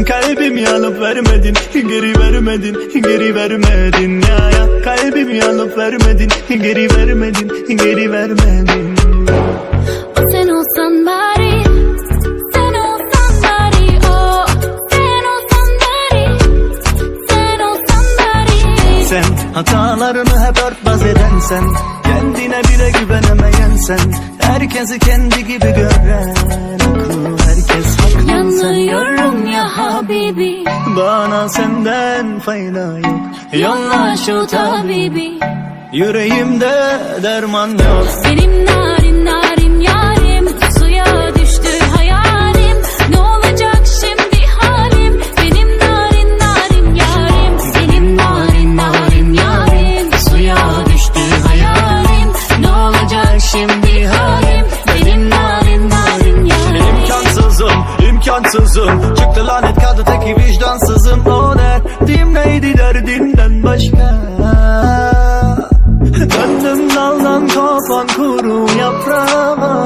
Kalbimi alıp vermedin, geri vermedin, geri vermedin ya. Kalbimi alıp vermedin, geri vermedin, geri vermedin. Sen olsan bari, sen olsan bari, oh. Sen olsan bari, sen olsan bari. Sen hatalarını hep örtbas eden sen, kendine bile güvenemeyen sen, herkesi kendi gibi gören, aklı herkes haklı. Yanıyorum ya habibi, Bana senden fayda yok. yolla şu tabibi. Yüreğimde derman yok. Benim narin narin yarim, suya düştü hayalim. Ne olacak şimdi halim? Benim narin narin yarim, benim narin narin yarim, suya düştü hayalim. Ne olacak şimdi halim? Benim narin narin yarim. İmkansızım, imkansızım, çıktı lanet kadı teki vicdansızım. O derdim neydi derdimden başka? Döndüm daldan kopan kuru yaprağa.